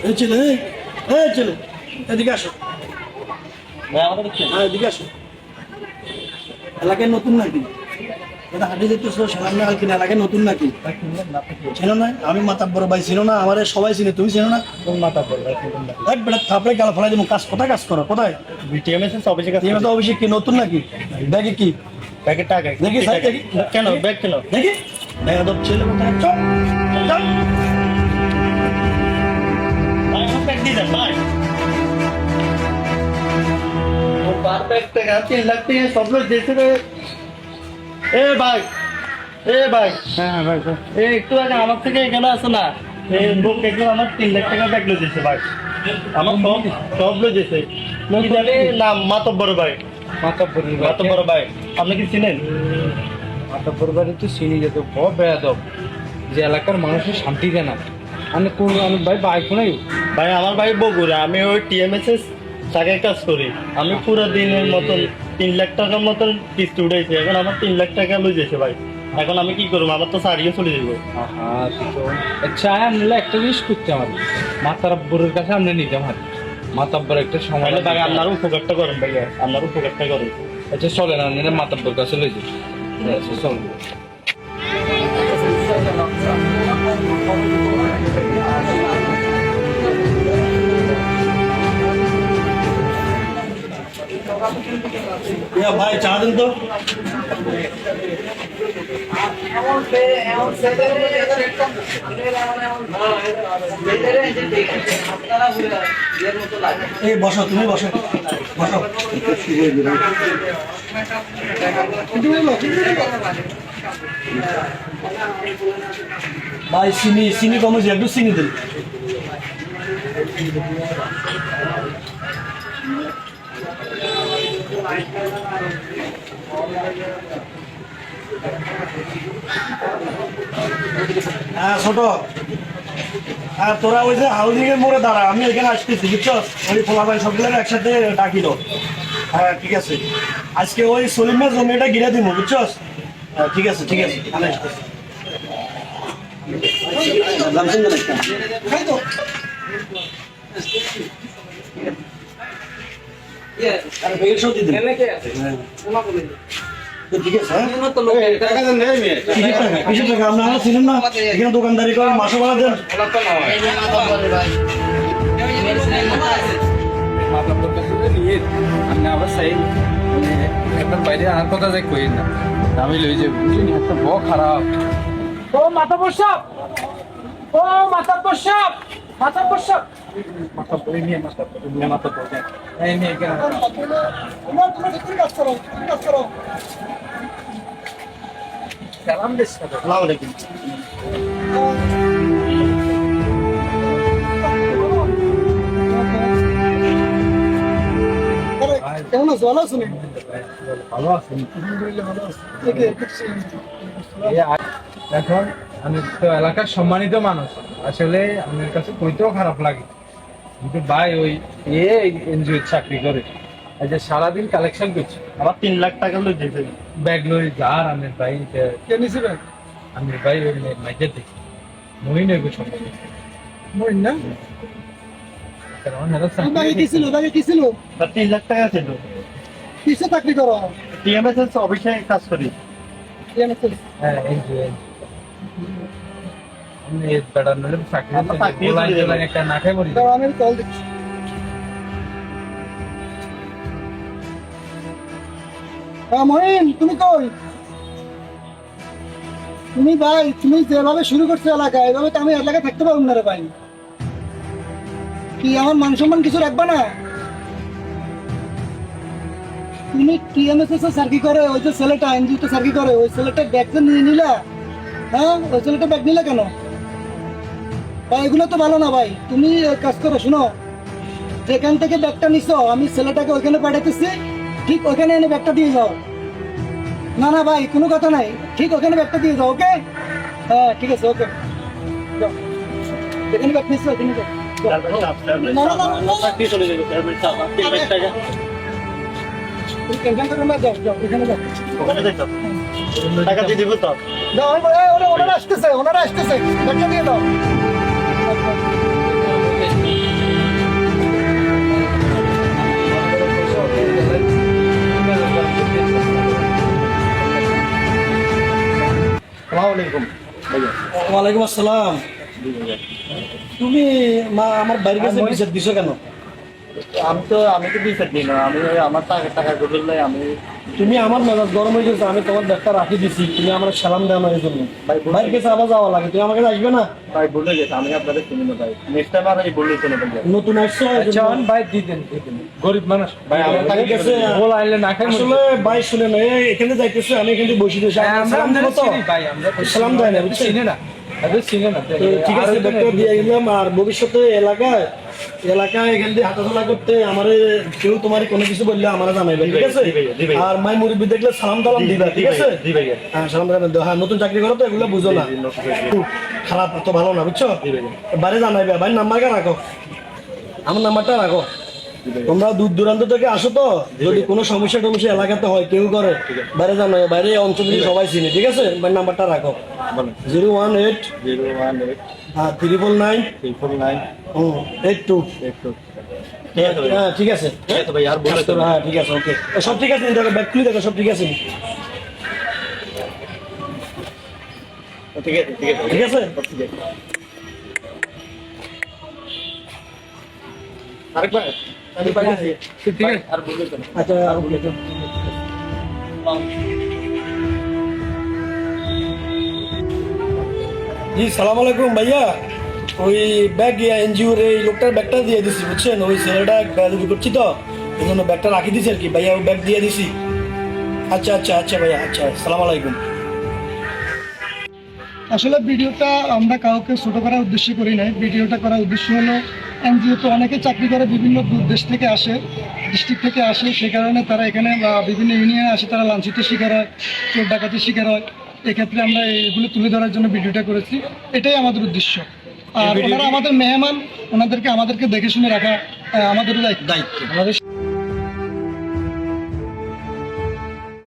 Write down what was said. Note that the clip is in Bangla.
এই ছেলে, এই ছেলে, এদিকে আসো। হ্যাঁ, এদিকে আসো। এলাকায় নতুন নাকি? এটা হাঁটে যেতেছো সামনে কিনা এলাকায় নতুন নাকি? চেনো না? আমি মাতাব্বর ভাই চিনো না? আমার সবাই চিনে, তুমি চিনো না? থাপড়ে গাল ফেলাই দেবো। কাজ কোথায় কাজ করো? কোথায়? অফিসে কি নতুন নাকি? ব্যাগে কি? ব্যাগের টাকা দেখি সাইড দেখি। কেন ব্যাগ কেন দেখি বেয়াদব ছেলে কোথায়? চল চল। ভাই আমার ব্যাগ দিয়ে দেন ভাই ও বারবার টাকা 3 লাখ টাকা সব লোক দিয়েছে রে এ ভাই হ্যাঁ ভাই এই একটু আগে আমার থেকে এখানে আসো না এই লোক একজন আমার 3 লাখ টাকা ব্যাগ লয়ে দিয়েছে ভাই আমার সব লয়ে দিয়েছে নাম মাতব্বর ভাই মাতব্বর ভাই আপনি কি চিনেন মাতাব্বর বাড়ি তো চিনি যেত বড় বেয়াদব যে এলাকার মানুষের শান্তি দেয় না। আমি কোন আমি ভাই বাইক নাই ভাই আমার ভাই বগুড়া আমি ওই টিএমএসএস টাকায় কাজ করি আমি পুরো দিনের মতন 3 লাখ টাকার মতন কিস্তি উঠেছি এখন আমার 3 লাখ টাকা লয়ে যেছে ভাই এখন আমি কি করবো আমার তো সারিয়ে চলে যাবো আচ্ছা নিলে একটা জিনিস করতে আমার মাতাব্বরের কাছে আপনি নিতে আমার মাতাব্বর একটা সময় ভাই আপনার উপকারটা করেন ভাইয়া আপনার উপকারটা করেন আচ্ছা চলে না নিলে মাতাব্বর কাছে লই যাই চল ভাই চা দিন তো। এই বসো, তুমি বসো বসো। ভাই চিনি চিনি কমেছে, একটু চিনি দিন। হ্যাঁ ছোট, হ্যাঁ তোরা ওই যে হাউজিং এর মোড়ে দাঁড়া, আমি এখানে আসতেছি বুঝছো। ওই ফোলাভাই সবগুলো একসাথে ডাকি দাও। হ্যাঁ ঠিক আছে, আজকে ওই সলিমের জমিটা গিরে দিব বুঝছো। হ্যাঁ ঠিক আছে ঠিক আছে, আমি আসতেছি। দোকানদারি করে মাসে ভাড়া দেন। আমি আবার চাই একবার বাইরে আর কথা যাই কই না আমি লই যে বুঝিনি একটা বড় খারাপ ও মাতাব্বর সাহেব, ও মাতাব্বর সাহেব, মাতাব্বর সাহেব, মাতাব্বর নিয়ে মাতাব্বর এই নিয়ে কেন সালাম দিস। আসসালামু আলাইকুম। কেমন আছো? ভালো আছো? ভালো আছেন? এখন আমি তো এলাকার সম্মানিত মানুষ, আসলে আমার কাছে কইতেও খারাপ লাগে কিন্তু ভাই ওই এনজিও চাকরি করে এই যে সারাদিন কালেকশন করছে আমার 3 লাখ টাকা লয়ে দিয়েছে ব্যাগ লই যার আমি ভাই কে নিছে ব্যাগ? আমি ভাই ওই মাইজের দেখি মই নেই কিছু মইন না? কারণ এরা ব্যাগে কি ছিল? ব্যাগে কি ছিল? তার 3 লাখ টাকা ছিল কিসে চাকরি করো? টিএমএসএস অফিসে কাজ করি হ্যাঁ এনজিও আমি এই বেটার নলে চাকরি আমরা চাকরি করে দেব। একটা না খাই মরি দাঁড়াও, আমি কল দিচ্ছি। হ্যাঁ মহিন, তুমি কই? তুমি ভাই, তুমি যেভাবে শুরু করছো এলাকায়, এভাবে তো আমি এলাকায় থাকতে পারবো না রে ভাই। কি আমার মান সম্মান কিছু রাখবা না? তুমি টিএমএসএস এর সার্কি করে ওই যে ছেলেটা এনজিওতে সার্কি করে ওই ছেলেটা ব্যাগ যে নিয়ে নিলা, হ্যাঁ ওই ছেলেটা ব্যাগ নিলা কেন ভাই? এগুলো তো ভালো না ভাই। তুমি এক কাজ করো, শোনো, যেখান থেকে ব্যাগটা নিছো আমি ছেলেটাকে ওইখানে পাঠাতেছি, ঠিক ওইখানে এনে ব্যাগটা দিয়ে যাও। না না ভাই কোনো কথা নাই, ঠিক ওখানে ব্যাগটা দিয়ে যাও। ওকে, হ্যাঁ ঠিক আছে, ওকে। যাও, যেখানে ব্যাগ নিছো ওখানে যাও। না না না চাকরি চলে যাবে 3 লাখ টাকা তুমি টেনশন করো না, যাও যাও এখানে যাও। ওখানে দেখো টাকা দিয়ে দিব তো যাও, ওনারা আসতেছে, ব্যাগটা দিয়ে দাও। আসসালামু আলাইকুম ভাইয়া। ওয়ালাইকুম আসসালাম। তুমি আমার বাড়ির কাছে বিচার দিছো কেন? আমি তো বিচার দিই না, আমি আমার টাকা বদলে আমি তুমি আমার মেজাজ গরম হয়ে গেছে, আমি তোমার ব্যাগটা রাখি দিছি, তুমি আমার সালাম দেওয়া এই জন্য বাড়ির কাছে আবার যাওয়া লাগে, তুমি আমার কাছে আসবে না? ভাই বলে গেছে, আমি আপনাদের চিনি না ভাই, নেক্সট টাইম আর এই বললে চলে ভাই। নতুন আসছো আচ্ছা ভাই দিতেন গরিব মানুষ ভাই আমার আমাদের কাছে বল আইলে না খাই আসলে ভাই শুনে না, এখানে যাইতেছে, আমি এখানে বসে দিয়েছি, সালাম দেবো তো? ভাই আমরা সালাম দেয় না, বুঝছেন? চিনি না চিনি না তো ঠিক আছে, ব্যাগটা দিয়ে গেলাম। আর ভবিষ্যতে এলাকায় এখান দিয়ে হাঁটাচলা করতে আমার কেউ তোমার কোনো কিছু বললে আমার জানাইবে, ঠিক আছে? আর মাই মুরব্বী দেখলে সালাম টালাম দিবা, ঠিক আছে? হ্যাঁ সালাম টালাম দিবা। হ্যাঁ নতুন চাকরি করো তো, এগুলো বুঝো না, খুব খারাপ, এত ভালো না, বুঝছো? বাইরে জানাইবে, ভাই নাম্বারটা রাখো, আমার নাম্বারটা রাখো। তোমরা দূর দূরান্ত থেকে আসো তো, যদি কোনো সমস্যা টমস্যা এলাকাতে হয় কেউ করে, বাইরে জানাই, বাইরে অঞ্চলে সবাই চিনি, ঠিক আছে? ভাই নাম্বারটা রাখো, 018 018 999 999 82। হ্যাঁ ঠিক আছে, ভাই আর বলে তো হ্যাঁ ঠিক আছে, ওকে, সব ঠিক আছে, দেখো ব্যাগ খুলে দেখো, সব ঠিক আছে, ঠিক আছে ঠিক আছে? আরেকবার ঠিক আছে, ঠিক আছে আর বলে তো আচ্ছা ওকে। জি সালাম আলাইকুম ভাইয়া, ওই ব্যাগ এনজিওর এই লোকটার ব্যাগটা দিয়ে দিছি, বুঝছেন? ওই ছেলেটা বেয়াদবি করছি তো, এই জন্য ব্যাগটা রাখি দিছি আর কি ভাইয়া, ওই ব্যাগ দিয়ে দিছি। আচ্ছা আচ্ছা আচ্ছা ভাইয়া, আচ্ছা সালাম আলাইকুম। আসলে ভিডিওটা আমরা কাউকে ছোট করার উদ্দেশ্য করি নাই, ভিডিওটা করার উদ্দেশ্য হলো এনজিও তো অনেকে চাকরি করে, বিভিন্ন দূর দেশ থেকে আসে, ডিস্ট্রিক্ট থেকে আসে, সে কারণে তারা এখানে বিভিন্ন ইউনিয়নে আসে, তারা লাঞ্ছিত শিকার হয়, চোর ডাকাতির শিকার হয়। এক্ষেত্রে আমরা এগুলো তুলে ধরার জন্য ভিডিওটা করেছি, এটাই আমাদের উদ্দেশ্য। আর ওনারা আমাদের মেহমান, ওনাদেরকে আমাদেরকে দেখে শুনে রাখা আমাদের দায়িত্ব। আমাদের